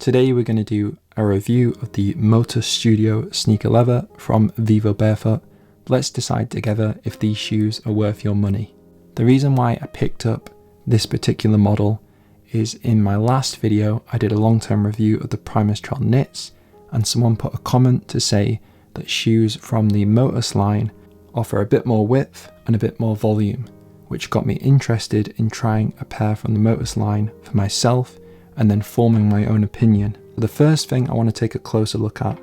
Today we're going to do a review of the Motus Studio sneaker leather from Vivobarefoot. Let's decide together if these shoes are worth your money. The reason why I picked up this particular model is in my last video I did a long-term review of the Primus Trail knits, and someone put a comment to say that shoes from the Motus line offer a bit more width and a bit more volume, which got me interested in trying a pair from the Motus line for myself and then forming my own opinion. The first thing I want to take a closer look at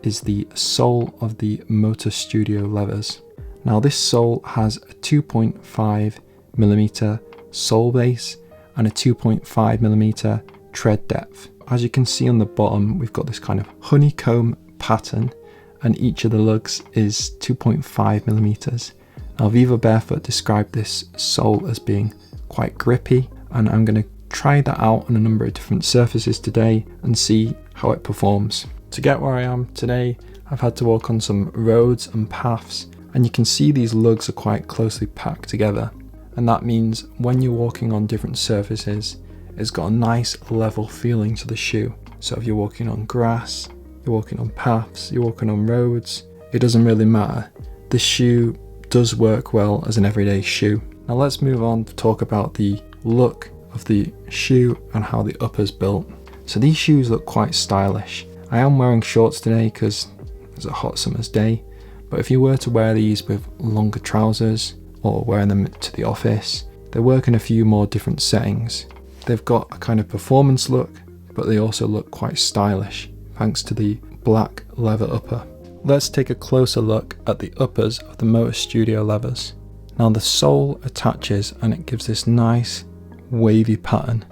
is the sole of the Motus Studio leathers. Now this sole has a 2.5mm sole base and a 2.5mm tread depth. As you can see on the bottom, we've got this kind of honeycomb pattern, and each of the lugs is 2.5mm. Now Vivobarefoot described this sole as being quite grippy, and I'm going to try that out on a number of different surfaces today and see how it performs. To get where I am today, I've had to walk on some roads and paths, and you can see these lugs are quite closely packed together, and that means when you're walking on different surfaces, it's got a nice level feeling to the shoe. So if you're walking on grass, you're walking on paths, you're walking on roads, it doesn't really matter. This shoe does work well as an everyday shoe. Now let's move on to talk about the look of the shoe and how the upper's built. So these shoes look quite stylish. I am wearing shorts today because it's a hot summer's day, but if you were to wear these with longer trousers or wearing them to the office, they work in a few more different settings. They've got a kind of performance look, but they also look quite stylish thanks to the black leather upper. Let's take a closer look at the uppers of the Motus Studio leathers. Now the sole attaches and it gives this nice wavy pattern,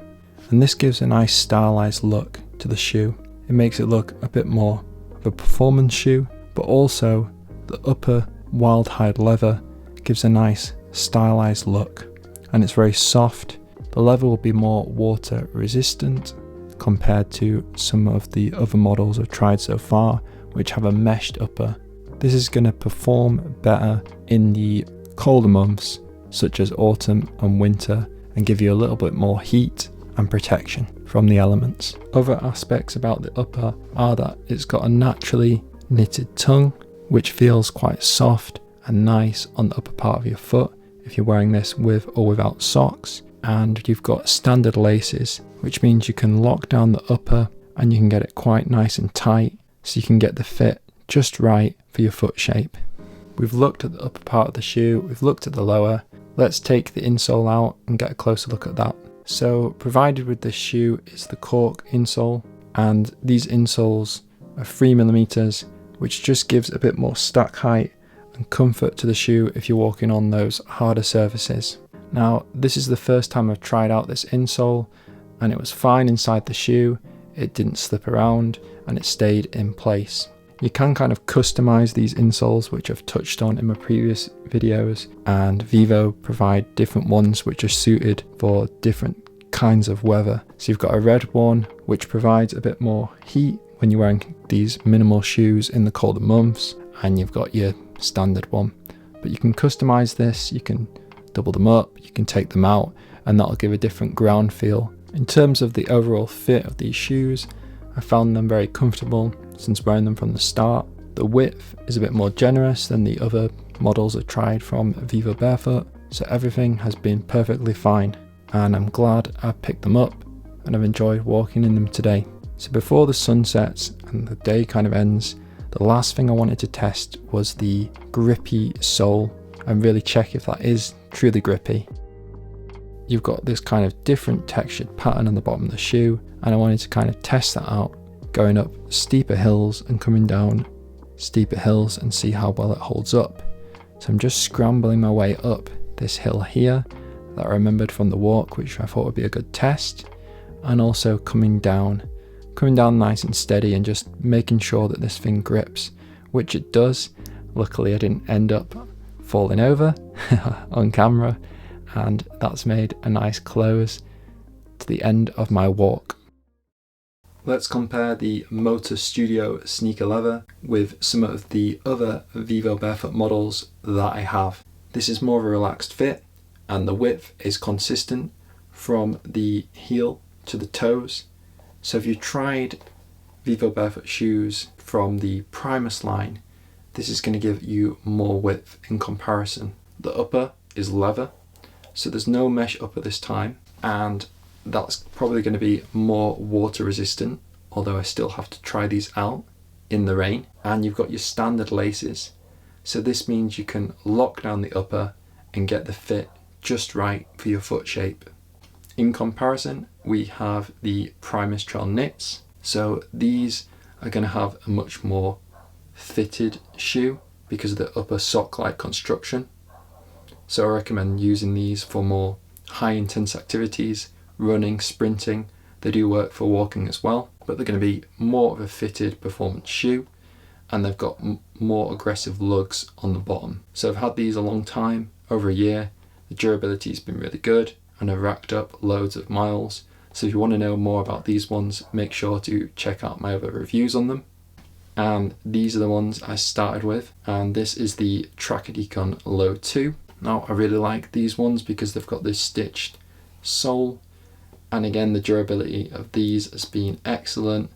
and this gives a nice stylized look to the shoe. It makes it look a bit more of a performance shoe, but also the upper wild hide leather gives a nice stylized look, and it's very soft. The leather will be more water resistant compared to some of the other models I've tried so far, which have a meshed upper. This is going to perform better in the colder months such as autumn and winter, and give you a little bit more heat and protection from the elements. Other aspects about the upper are that it's got a naturally knitted tongue, which feels quite soft and nice on the upper part of your foot if you're wearing this with or without socks. And you've got standard laces, which means you can lock down the upper and you can get it quite nice and tight, so you can get the fit just right for your foot shape. We've looked at the upper part of the shoe, we've looked at the lower. Let's take the insole out and get a closer look at that. So provided with this shoe is the cork insole, and these insoles are 3mm, which just gives a bit more stack height and comfort to the shoe if you're walking on those harder surfaces. Now this is the first time I've tried out this insole, and it was fine inside the shoe. It didn't slip around and it stayed in place. You can kind of customize these insoles, which I've touched on in my previous videos, and Vivo provide different ones which are suited for different kinds of weather. So you've got a red one which provides a bit more heat when you're wearing these minimal shoes in the colder months, and you've got your standard one. But you can customize this, you can double them up, you can take them out, and that'll give a different ground feel. In terms of the overall fit of these shoes, I found them very comfortable since wearing them from the start. The width is a bit more generous than the other models I've tried from Vivobarefoot, so everything has been perfectly fine, and I'm glad I picked them up and I've enjoyed walking in them today. So before the sun sets and the day kind of ends, the last thing I wanted to test was the grippy sole and really check if that is truly grippy. You've got this kind of different textured pattern on the bottom of the shoe, and I wanted to kind of test that out, going up steeper hills and coming down steeper hills, and see how well it holds up. So I'm just scrambling my way up this hill here that I remembered from the walk, which I thought would be a good test, and also coming down nice and steady and just making sure that this thing grips, which it does. Luckily I didn't end up falling over on camera, and that's made a nice close to the end of my walk. Let's compare the Motus Studio sneaker leather with some of the other Vivobarefoot models that I have. This is more of a relaxed fit, and the width is consistent from the heel to the toes. So if you tried Vivobarefoot shoes from the Primus line, this is going to give you more width in comparison. The upper is leather, so there's no mesh upper this time, and that's probably going to be more water resistant, although I still have to try these out in the rain. And you've got your standard laces, so this means you can lock down the upper and get the fit just right for your foot shape. In comparison, we have the Primus Trail knits, so these are going to have a much more fitted shoe because of the upper sock-like construction. So I recommend using these for more high intense activities, running, sprinting. They do work for walking as well, but they're going to be more of a fitted performance shoe, and they've got more aggressive lugs on the bottom. So I've had these a long time, over a year. The durability has been really good, and I've racked up loads of miles. So if you want to know more about these ones, make sure to check out my other reviews on them. And these are the ones I started with, and this is the Trackadecon Low 2. Now I really like these ones because they've got this stitched sole, and again the durability of these has been excellent.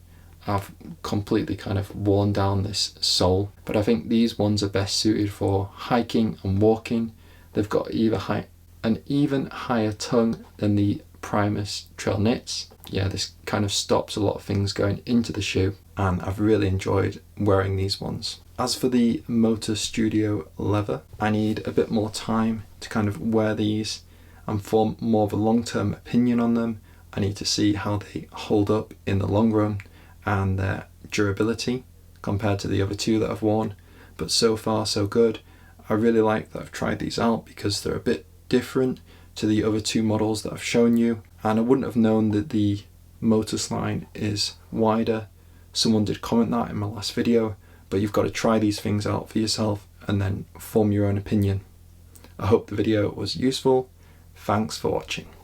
I've completely kind of worn down this sole, but I think these ones are best suited for hiking and walking. They've got an even higher tongue than the Primus Trail knits. Yeah, this kind of stops a lot of things going into the shoe, and I've really enjoyed wearing these ones. As for the Motus Studio leather, I need a bit more time to kind of wear these and form more of a long-term opinion on them. I need to see how they hold up in the long run and their durability compared to the other two that I've worn, but so far so good. I really like that I've tried these out because they're a bit different to the other two models that I've shown you, and I wouldn't have known that the Motus line is wider. Someone did comment that in my last video, but you've got to try these things out for yourself and then form your own opinion. I hope the video was useful. Thanks for watching.